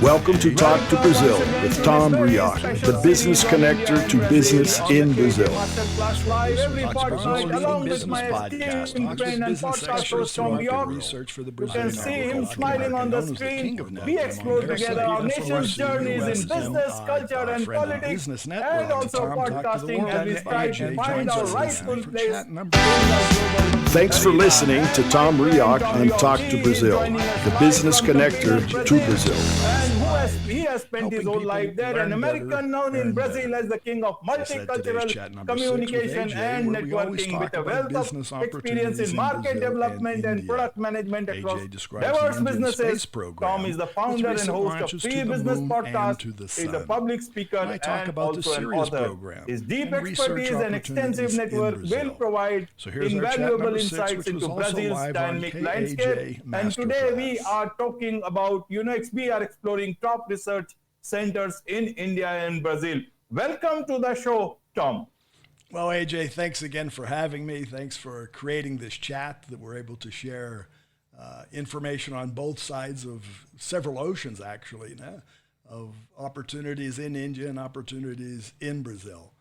Welcome to Talk to Brazil with Tom Reaoch, the business connector to business in Brazil. Business podcast. You can see him smiling on the screen. We explore together our nation's journeys in business, culture, and politics, and also podcasting as we strive to find our rightful place in the global. Thanks for listening to Tom Reaoch on Talk to Brazil, the business connector to Brazil. He has spent his whole life there, an American known in Brazil as the king of multicultural communication and networking, with a wealth of experience in market development and product management across diverse businesses. Tom is the founder and host of Free Business Podcast, is a public speaker and also an author. His deep expertise and extensive network will provide invaluable insights into Brazil's dynamic landscape. And today we are talking about, we are exploring top research centers in India and Brazil. Welcome to the show, Tom. Well, Ajay, thanks again for having me. Thanks for creating this chat that we're able to share information on both sides of several oceans, actually, of opportunities in India and opportunities in Brazil.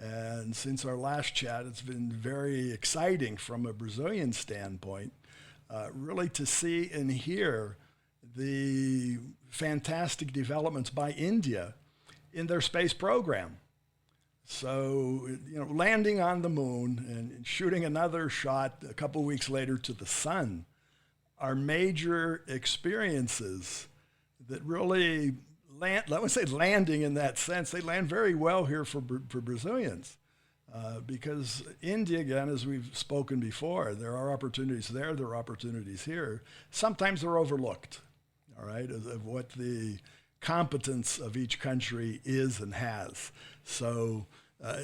And since our last chat, it's been very exciting from a Brazilian standpoint, really to see and hear the fantastic developments by India in their space program. So, landing on the moon and shooting another shot a couple weeks later to the sun are major experiences that really land, I would say landing in that sense, they land very well here for Brazilians. Because India, again, as we've spoken before, there are opportunities there are opportunities here. Sometimes they're overlooked. All right, of what the competence of each country is and has. So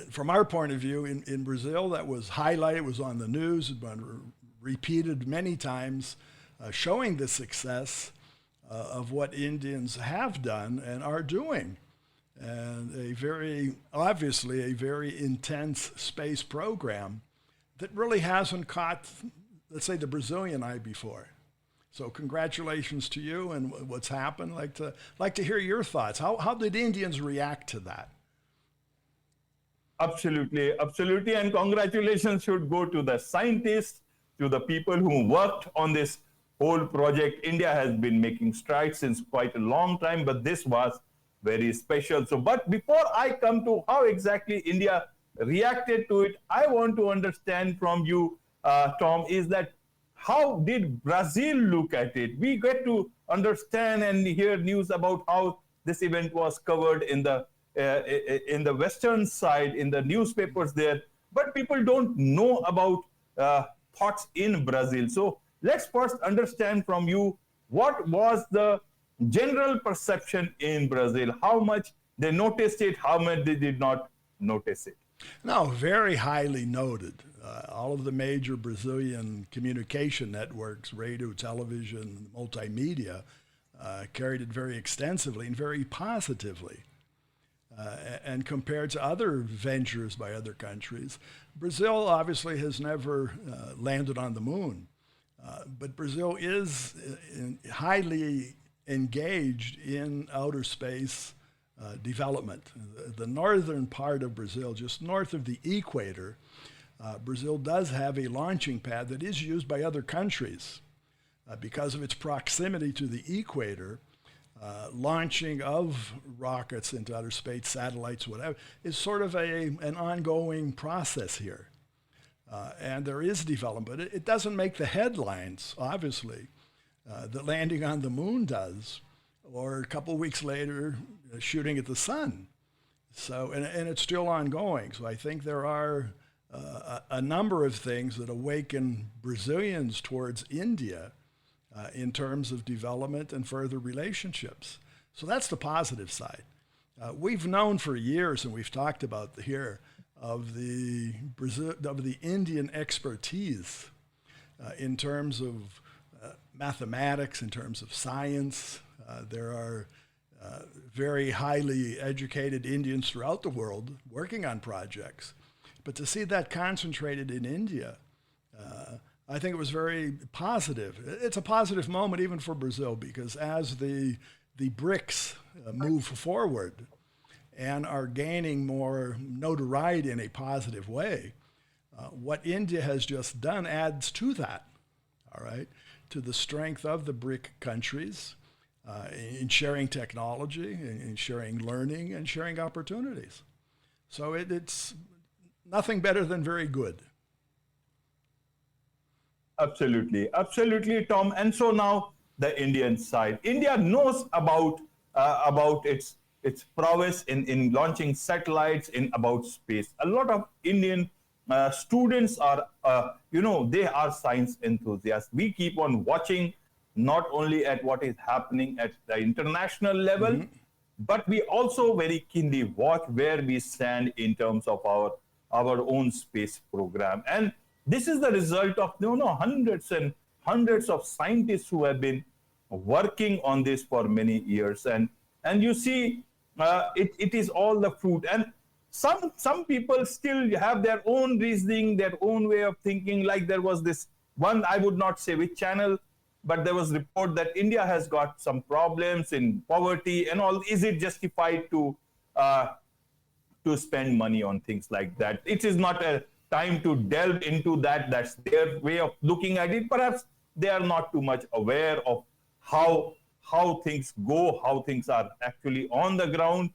from our point of view, in Brazil, that was highlighted, was on the news, had been repeated many times, showing the success of what Indians have done and are doing. And obviously a very intense space program that really hasn't caught, let's say, the Brazilian eye before. So congratulations to you and what's happened. Like to hear your thoughts. How did Indians react to that? Absolutely. And congratulations should go to the scientists, to the people who worked on this whole project. India has been making strides since quite a long time, but this was very special. But before I come to how exactly India reacted to it, I want to understand from you, Tom, is that how did Brazil look at it? We get to understand and hear news about how this event was covered in the Western side, in the newspapers there, but people don't know about thoughts in Brazil. So let's first understand from you, what was the general perception in Brazil? How much they noticed it, how much they did not notice it? No, very highly noted. All of the major Brazilian communication networks, radio, television, multimedia, carried it very extensively and very positively. And compared to other ventures by other countries, Brazil obviously has never landed on the moon. But Brazil is highly engaged in outer space development. The northern part of Brazil, just north of the equator, Brazil does have a launching pad that is used by other countries because of its proximity to the equator. Launching of rockets into outer space, satellites, whatever, is sort of an ongoing process here. And there is development. It doesn't make the headlines, obviously, that landing on the moon does, or a couple weeks later, shooting at the sun. So, and it's still ongoing. So I think there are a number of things that awaken Brazilians towards India in terms of development and further relationships. So that's the positive side. We've known for years, and we've talked about here, of the Indian expertise in terms of mathematics, in terms of science. There are very highly educated Indians throughout the world working on projects. But to see that concentrated in India, I think it was very positive. It's a positive moment even for Brazil, because as the the BRICS move forward and are gaining more notoriety in a positive way, what India has just done adds to that, all right, to the strength of the BRIC countries in sharing technology, in sharing learning, and sharing opportunities. So it's nothing better than very good. Absolutely, absolutely, Tom. And so now the Indian side, India knows about its prowess in launching satellites, in about space. A lot of Indian students are, they are science enthusiasts. We keep on watching not only at what is happening at the international level, but we also very keenly watch where we stand in terms of our own space program. And this is the result of hundreds and hundreds of scientists who have been working on this for many years. And you see, it is all the fruit. And some people still have their own reasoning, their own way of thinking. Like there was this one, I would not say which channel, but there was report that India has got some problems in poverty and all. Is it justified to spend money on things like that? It is not a time to delve into that. That's their way of looking at it. Perhaps they are not too much aware of how things go, how things are actually on the ground.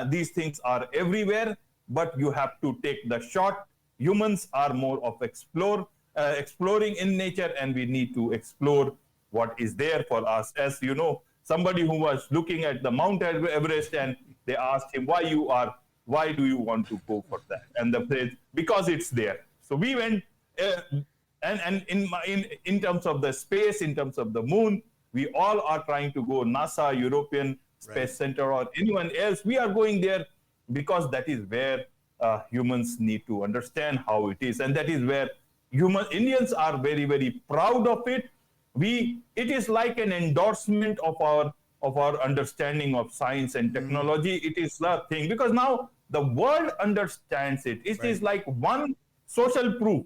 These things are everywhere, but you have to take the shot. Humans are more of exploring in nature, and we need to explore what is there for us. As you know, somebody who was looking at the Mount Everest and they asked him, why do you want to go for that? And the phrase, because it's there. So we went, and in terms of the space, in terms of the moon, we all are trying to go. NASA, European Space Center, or anyone else, we are going there because that is where humans need to understand how it is, and that is where Indians are very, very proud of it. It is like an endorsement of our understanding of science and technology. It is the thing, because now the world understands it. It is like one social proof.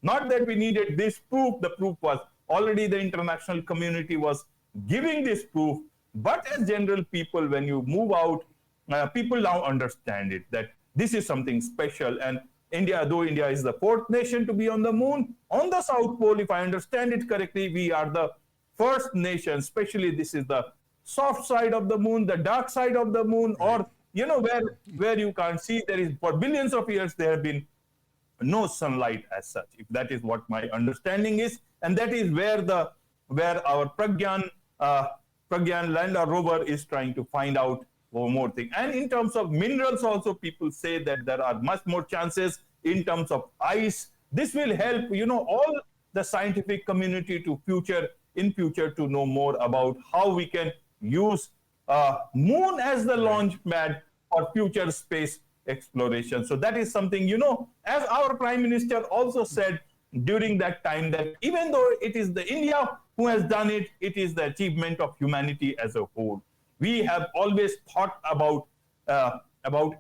Not that we needed this proof. The proof was already, the international community was giving this proof. But as general people, when you move out, people now understand it, that this is something special. And India, though India is the fourth nation to be on the moon, on the South Pole, if I understand it correctly, we are the first nation, especially this is the soft side of the moon, the dark side of the moon, or, where you can't see. There is, for billions of years, there have been no sunlight as such, if that is what my understanding is. And that is where our Pragyan lander rover is trying to find out more things. And in terms of minerals also, people say that there are much more chances in terms of ice. This will help, all the scientific community in future to know more about how we can use moon as the launch pad for future space exploration. So that is something, as our Prime Minister also said during that time, that even though it is the India who has done it, it is the achievement of humanity as a whole. We have always thought about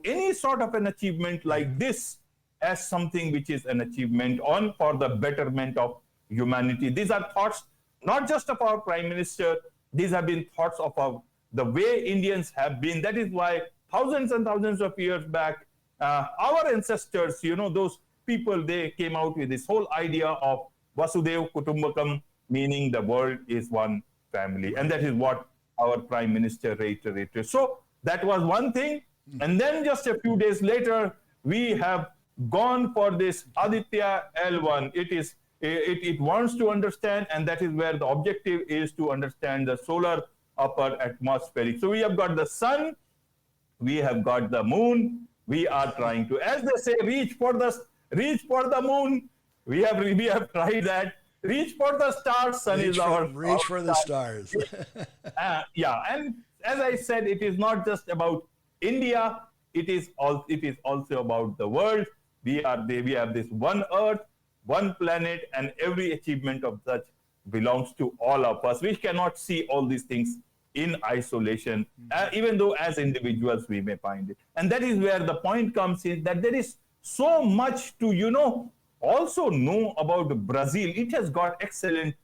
any sort of an achievement like this as something which is an achievement for the betterment of humanity. These are thoughts not just of our Prime Minister. These have been thoughts of the way Indians have been. That is why thousands and thousands of years back, our ancestors, those people, they came out with this whole idea of Vasudhaiva Kutumbakam, meaning the world is one family. And that is what our Prime Minister reiterated. So that was one thing. And then just a few days later, we have gone for this Aditya L1. It wants to understand, and that is where the objective is, to understand the solar upper atmospheric. So we have got the sun, we have got the moon. We are trying to, as they say, reach for the moon. We have tried that. Reach for the stars. Sun is our reach for the stars. And as I said, it is not just about India. It is also about the world. We have this one Earth, one planet, and every achievement of such belongs to all of us. We cannot see all these things in isolation, even though as individuals we may find it. And that is where the point comes in, that there is so much to, also know about Brazil. It has got excellent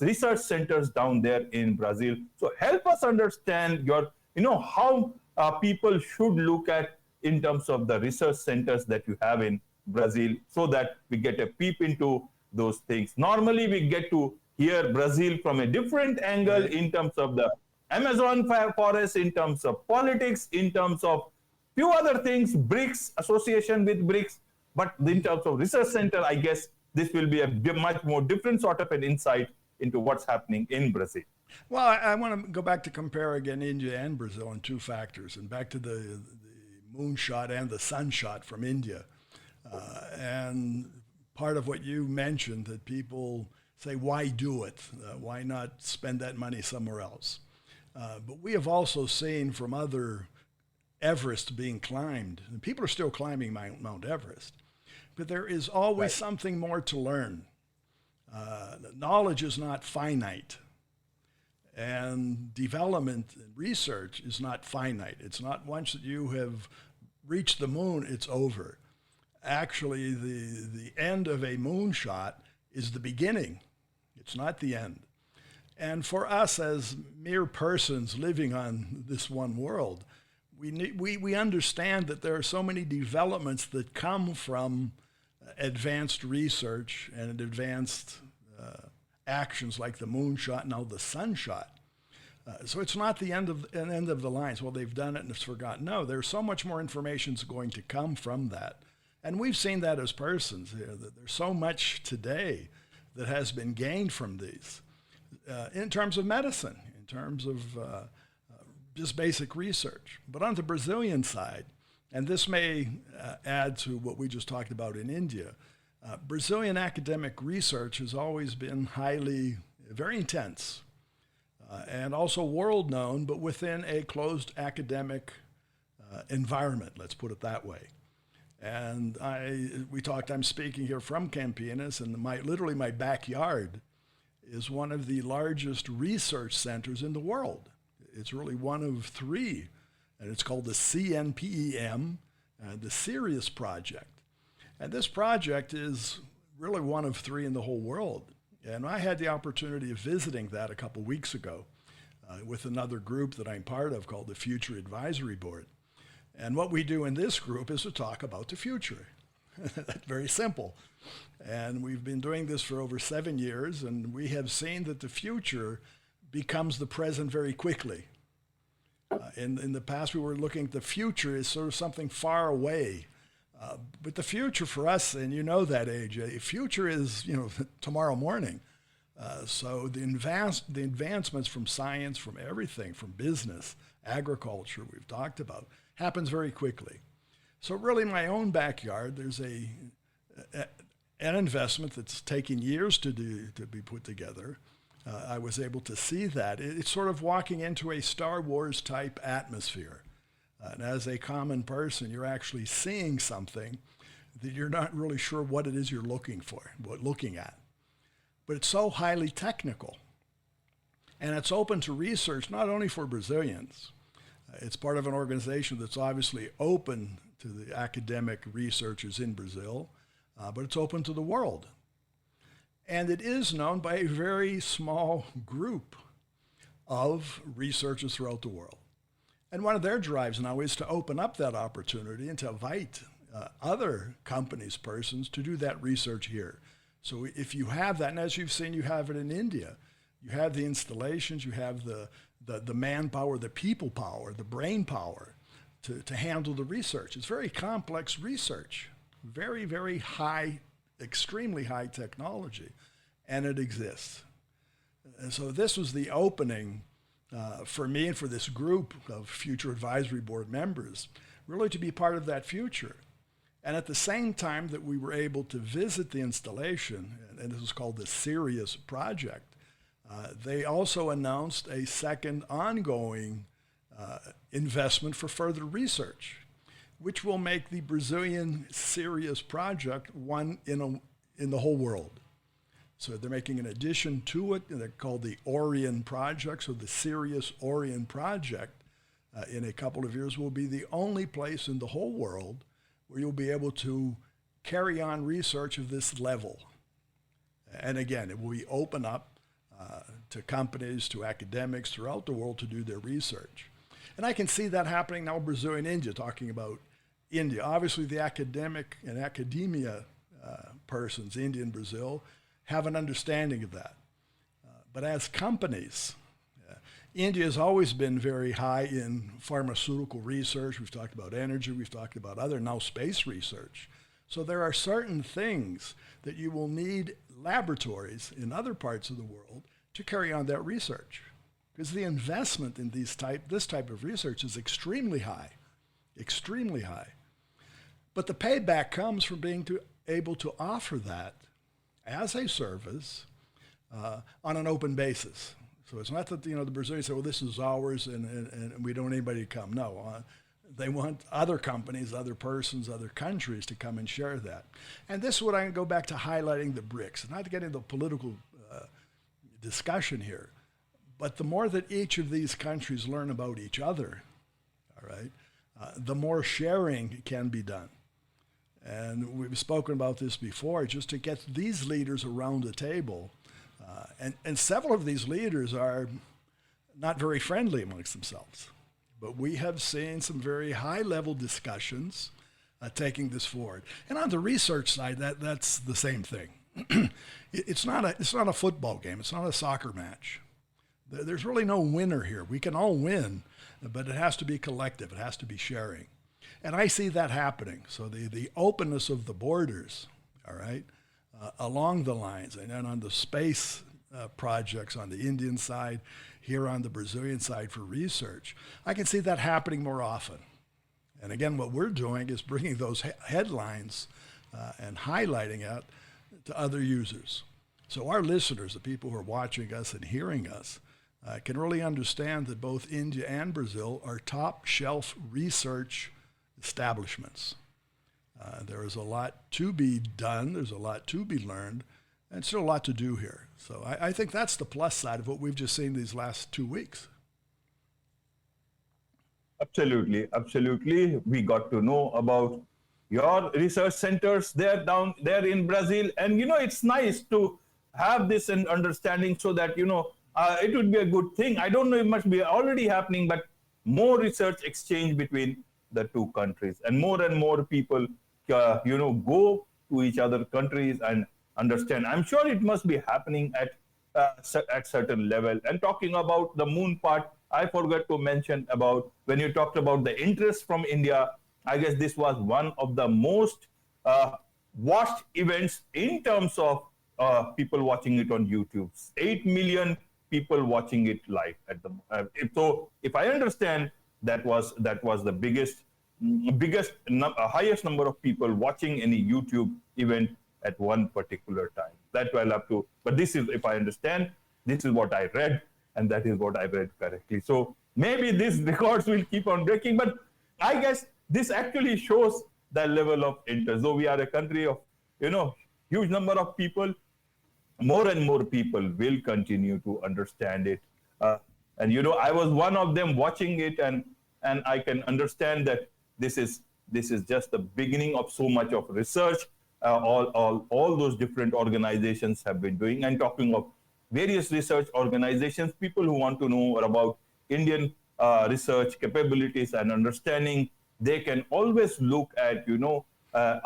research centers down there in Brazil. So help us understand how people should look at in terms of the research centers that you have in Brazil, so that we get a peep into those things. Normally, we get to hear Brazil from a different angle in terms of the Amazon forest, in terms of politics, in terms of few other things, BRICS, association with BRICS. But in terms of research center, I guess this will be a much more different sort of an insight into what's happening in Brazil. Well, I want to go back to compare again India and Brazil on two factors, and back to the moonshot and the sunshot from India. And part of what you mentioned, that people say, why do it? Why not spend that money somewhere else? But we have also seen from other Everest being climbed, and people are still climbing Mount Everest, but there is always something more to learn. Knowledge is not finite, and development and research is not finite. It's not once that you have reached the moon, it's over. Actually, the end of a moonshot is the beginning. It's not the end. And for us as mere persons living on this one world, we understand that there are so many developments that come from advanced research and advanced actions like the moonshot, now the sunshot. So it's not the end of the lines. Well, they've done it and it's forgotten. No, there's so much more information is going to come from that. And we've seen that as persons here, that there's so much today that has been gained from these in terms of medicine, in terms of just basic research. But on the Brazilian side, and this may add to what we just talked about in India, Brazilian academic research has always been very intense, and also world known, but within a closed academic environment, let's put it that way. And I'm speaking here from Campinas, and literally my backyard is one of the largest research centers in the world. It's really one of three, and it's called the CNPEM, the Sirius Project. And this project is really one of three in the whole world. And I had the opportunity of visiting that a couple weeks ago with another group that I'm part of called the Future Advisory Board. And what we do in this group is to talk about the future. That's very simple. And we've been doing this for over 7 years, and we have seen that the future becomes the present very quickly. In the past, we were looking at the future as sort of something far away. But the future for us, and you know that, Ajay, future is, tomorrow morning. So the advancements from science, from everything, from business, agriculture, we've talked about, happens very quickly. So really, in my own backyard, there's an investment that's taken years to be put together. I was able to see that. It's sort of walking into a Star Wars type atmosphere. And as a common person, you're actually seeing something that you're not really sure what it is you're looking at. But it's so highly technical. And it's open to research, not only for Brazilians. It's part of an organization that's obviously open to the academic researchers in Brazil, but it's open to the world. And it is known by a very small group of researchers throughout the world. And one of their drives now is to open up that opportunity and to invite other companies, persons, to do that research here. So if you have that, and as you've seen, you have it in India, you have the installations, you have the manpower, the people power, the brain power to handle the research. It's very complex research, very, very high, extremely high technology, and it exists. And so this was the opening for me and for this group of Future Advisory Board members, really to be part of that future. And at the same time that we were able to visit the installation, and this is called the Sirius Project, they also announced a second ongoing investment for further research, which will make the Brazilian Sirius Project one in the whole world. So they're making an addition to it, and they're called the Orion Project. So the Sirius Orion Project in a couple of years will be the only place in the whole world where you'll be able to carry on research of this level. And again, it will be open up to companies, to academics throughout the world to do their research. And I can see that happening now in Brazil and India, talking about India. Obviously, the academic and academia persons, India and Brazil, have an understanding of that. But as companies, India has always been very high in pharmaceutical research. We've talked about energy. We've talked about other, now space research. So there are certain things that you will need laboratories in other parts of the world to carry on that research. Because the investment in this type of research is extremely high, extremely high. But the payback comes from being able to offer that as a service on an open basis. So it's not that the Brazilians say, well, this is ours and we don't want anybody to come. No, they want other companies, other persons, other countries to come and share that. And this is what I go back to highlighting the BRICS, not to get into political discussion here, but the more that each of these countries learn about each other, all right, the more sharing can be done. And we've spoken about this before, just to get these leaders around the table. And several of these leaders are not very friendly amongst themselves. But we have seen some very high-level discussions taking this forward. And on the research side, that's the same thing. It's not a football game. It's not a soccer match. There's really no winner here. We can all win, but it has to be collective. It has to be sharing. And I see that happening. So the openness of the borders, all right, along the lines, and then on the space projects on the Indian side, here on the Brazilian side for research, I can see that happening more often. And again, what we're doing is bringing those headlines and highlighting it to other users. So our listeners, the people who are watching us and hearing us, can really understand that both India and Brazil are top shelf research establishments. There is a lot to be done, there's a lot to be learned, and still a lot to do here. So I think that's the plus side of what we've just seen these last 2 weeks. Absolutely, absolutely. We got to know about your research centers there down there in Brazil. And, it's nice to have this understanding so that, it would be a good thing. I don't know, it must be already happening, but more research exchange between the two countries and more people, go to each other countries and understand. I'm sure it must be happening at certain level. And talking about the moon part, I forgot to mention about when you talked about the interest from India. I guess this was one of the most watched events in terms of people watching it on YouTube. 8 million people watching it live at the. So if I understand, that was the biggest, highest number of people watching any YouTube event at one particular time. That will have to. But this is, if I understand, this is what I read, and that is what I read correctly. So maybe these records will keep on breaking, but I guess this actually shows the level of interest. Though we are a country of, huge number of people, more and more people will continue to understand it. And, I was one of them watching it, and I can understand that this is just the beginning of so much of research. All those different organizations have been doing, and talking of various research organizations, people who want to know about Indian research capabilities and understanding, they can always look at,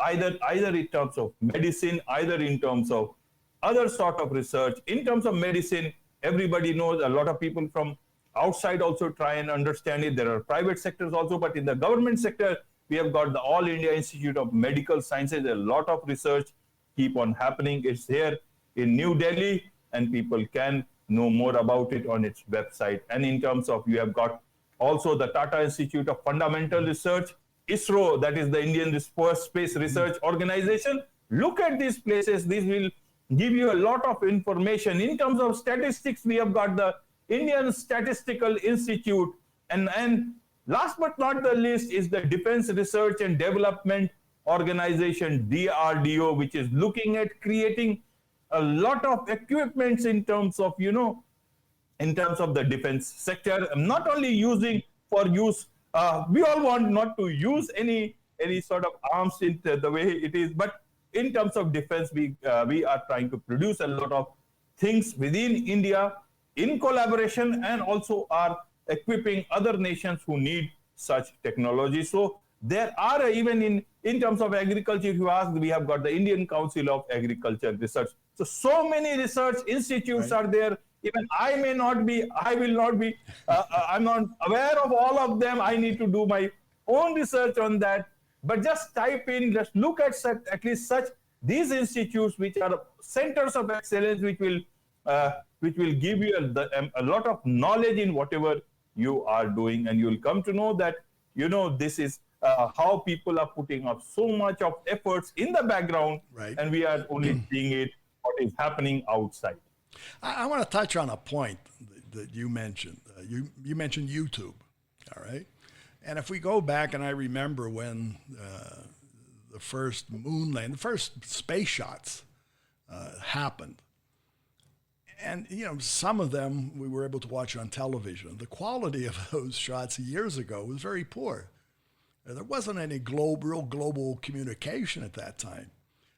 either in terms of medicine, either in terms of other sort of research. In terms of medicine, everybody knows, a lot of people from outside also try and understand it. There are private sectors also, but in the government sector, we have got the All India Institute of Medical Sciences. A lot of research keep on happening. It's here in New Delhi, and people can know more about it on its website. And in terms of, you have got also the Tata Institute of Fundamental Research, ISRO, that is the Indian Space Research Organization. Look at these places. These will give you a lot of information. In terms of statistics, we have got the Indian Statistical Institute. And last but not the least is the Defense Research and Development Organization, DRDO, which is looking at creating a lot of equipments in terms of, in terms of the defense sector, not only using for use. We all want not to use any sort of arms in the way it is, but in terms of defense, we are trying to produce a lot of things within India in collaboration and also are equipping other nations who need such technology. So there are even in terms of agriculture, if you ask, we have got the Indian Council of Agriculture Research. So many research institutes are there. Even I will not be, I'm not aware of all of them. I need to do my own research on that. But just type in, just look at least these institutes which are centers of excellence, which will give you a lot of knowledge in whatever you are doing, and you will come to know that this is how people are putting up so much of efforts in the background, Right. and we are only seeing it what is happening outside. I want to touch on a point that you mentioned. You mentioned YouTube, all right? And if we go back, and I remember when the first moon landing, the first space shots happened, and some of them we were able to watch on television. The quality of those shots years ago was very poor. There wasn't any real global communication at that time.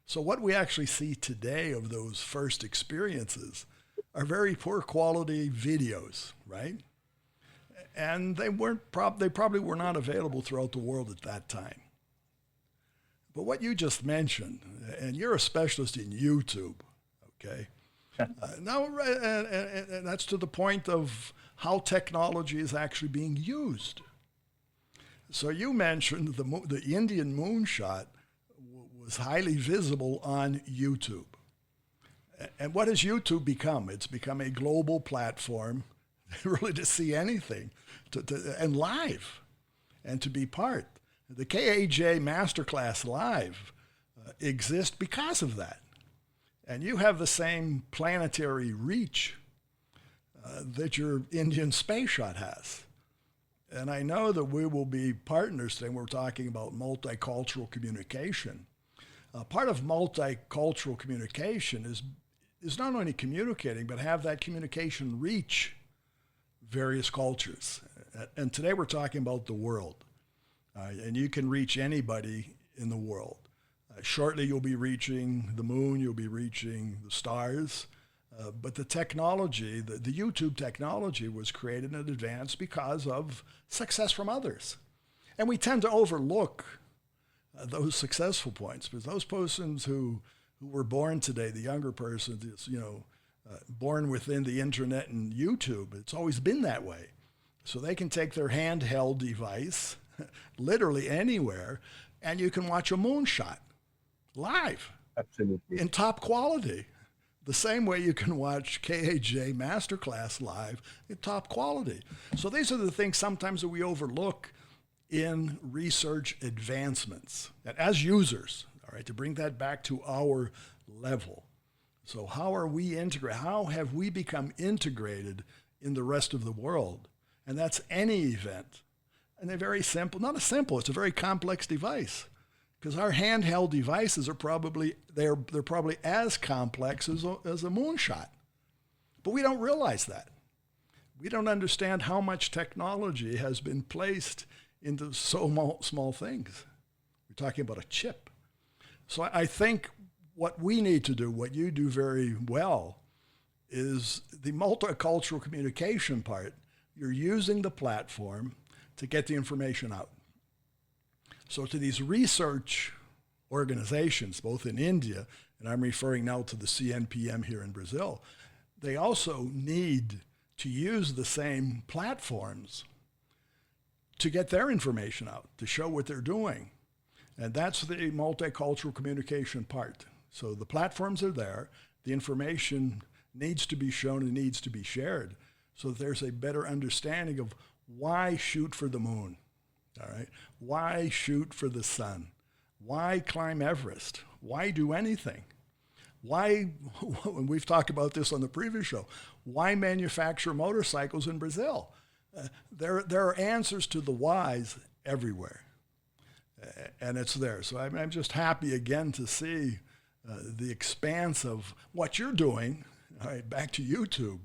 So what we actually see today of those first experiences are very poor quality videos, right? And they probably were not available throughout the world at that time. But what you just mentioned, and you're a specialist in YouTube, okay? Now, and that's to the point of how technology is actually being used. So you mentioned the Indian moonshot was highly visible on YouTube. And what has YouTube become? It's become a global platform really to see anything and live and to be part. The KAJ Masterclass Live exists because of that. And you have the same planetary reach that your Indian space shot has. And I know that we will be partners today. We're talking about multicultural communication. Part of multicultural communication is not only communicating, but have that communication reach various cultures. And today we're talking about the world. And you can reach anybody in the world. Shortly you'll be reaching the moon, you'll be reaching the stars. But the technology, the YouTube technology was created in advance because of success from others. And we tend to overlook those successful points, because those persons who were born today, the younger person, born within the internet and YouTube, it's always been that way. So they can take their handheld device, literally anywhere, and you can watch a moonshot live. Absolutely. In top quality. The same way you can watch KAJ Masterclass live in top quality. So these are the things sometimes that we overlook in research advancements. And as users, all right, to bring that back to our level. So how are we integrated? How have we become integrated in the rest of the world? And that's any event. And they're very simple, not a simple, it's a very complex device. Because our handheld devices are probably they're probably as complex as a moonshot, but we don't realize that. We don't understand how much technology has been placed into so small things. We're talking about a chip. So I think what we need to do, what you do very well, is the multicultural communication part. You're using the platform to get the information out. So to these research organizations, both in India, and I'm referring now to the CNPM here in Brazil, they also need to use the same platforms to get their information out, to show what they're doing. And that's the multicultural communication part. So the platforms are there, the information needs to be shown and needs to be shared, so that there's a better understanding of why shoot for the moon. All right. Why shoot for the sun? Why climb Everest? Why do anything? Why, and we've talked about this on the previous show, why manufacture motorcycles in Brazil? There are answers to the whys everywhere. And it's there. So I'm just happy again to see the expanse of what you're doing. All right, back to YouTube.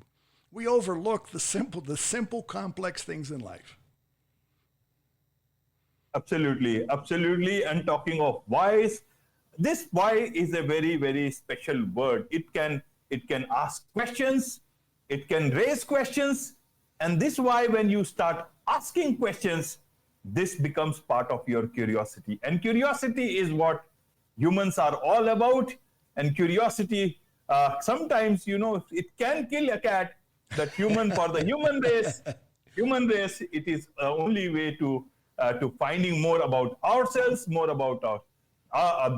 We overlook the simple, complex things in life. Absolutely, absolutely. And talking of whys, this why is a very, very special word. It can it can ask questions, it can raise questions. And this is why when you start asking questions, this becomes part of your curiosity. And curiosity is what humans are all about. And curiosity, sometimes, it can kill a cat, but for the human race, it is the only way to finding more about ourselves, more about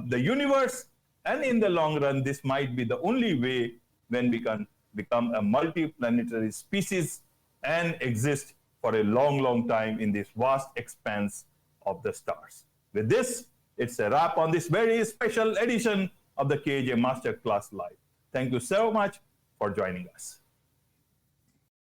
the universe. And in the long run, this might be the only way when we can become a multi-planetary species and exist for a long, long time in this vast expanse of the stars. With this, it's a wrap on this very special edition of the KJ Masterclass Live. Thank you so much for joining us.